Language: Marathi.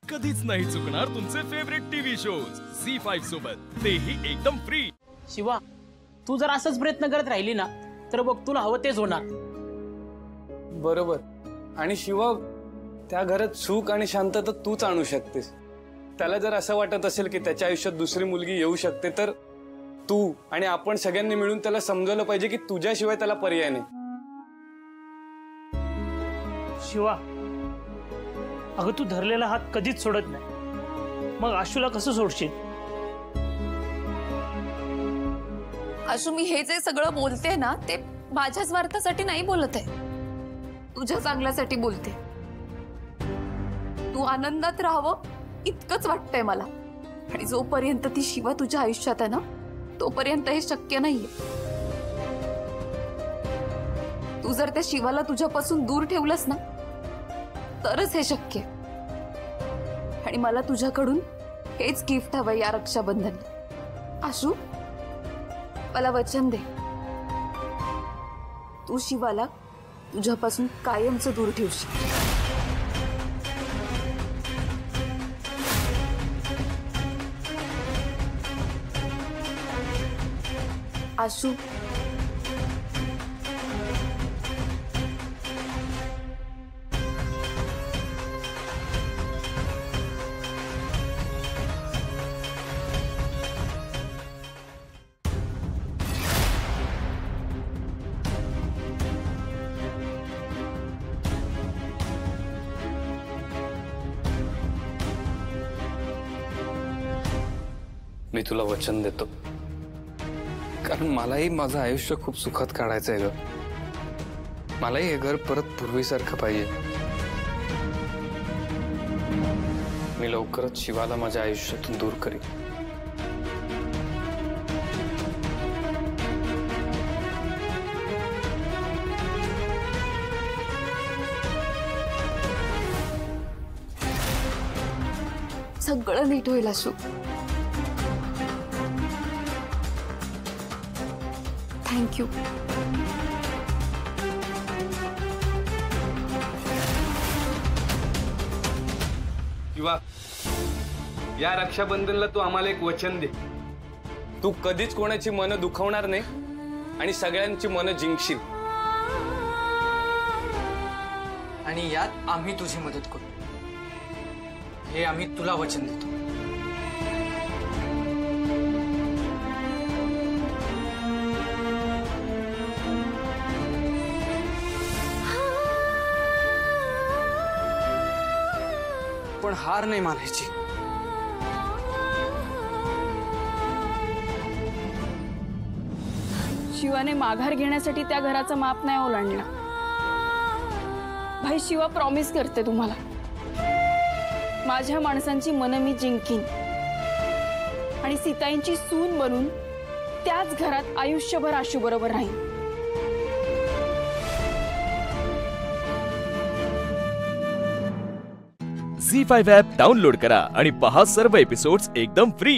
कधीच नाही चुकणार तुमचे फेवरेट टीव्ही शोज झी5 सोबत, तेही एकदम फ्री। शिवा, तू जर असंच प्रयत्न करत राहिली ना तर बघ तुला हवं तेच होणार। बरोबर। आणि शिवा, त्या घरात सुख आणि शांतता तूच आणू शकतेस। त्याला जर असं वाटत असेल की त्याच्या आयुष्यात दुसरी मुलगी येऊ शकते तर तू आणि आपण सगळ्यांनी मिळून त्याला समजवलं पाहिजे की तुझ्याशिवाय त्याला पर्याय नाही। शिवा, अगं तू धरलेला हात कधीच सोडत नाही, मग आशूला कसं सोडशील? आशू, मी हे जे सगळं बोलते ना ते माझ्या स्वार्थासाठी नाही बोलत आहे, तुझ्या चांगल्यासाठी बोलते। तू आनंदात राहावं इतकंच वाटतंय मला, आणि जोपर्यंत ती शिवा तुझ्या आयुष्यात आहे ना तोपर्यंत हे शक्य नाहीये। तू जर त्या शिवाला तुझ्यापासून दूर ठेवलंस ना तरच हे शक्य आहे। आणि मला तुझ्याकडून हेच गिफ्ट हवं या रक्षाबंधन। आशू, मला वचन दे, तू शिवाला तुझ्यापासून कायमचं दूर ठेवशील। आशू, मी तुला वचन देतो, कारण मलाही माझं आयुष्य खूप सुखात काढायचं आहे ग। मलाही हे घर परत पूर्वीसारखं पाहिजे। मी लवकरच शिवाला माझ्या आयुष्यातून दूर करीन। सगळं नीट होईल आशू। थँक्यू। शिवा, या रक्षाबंधनला तू आम्हाला एक वचन दे। तू कधीच कोणाची मन दुखवणार नाही आणि सगळ्यांची मन जिंकशील। आणि यात आम्ही तुझी मदत करू, हे आम्ही तुला वचन देतो। पण हार नाही मानायची। शिवाने माघार घेण्यासाठी त्या घराचा माप नाही ओलांडला। भाई, शिवा प्रॉमिस करते तुम्हाला, माझ्या माणसांची मन मी जिंकीन आणि सीताईंची सून बनून त्याच घरात आयुष्यभर आशू बरोबर राहीन। झी5 ॲप डाउनलोड करा आणि पहा सर्व एपिसोड्स एकदम फ्री।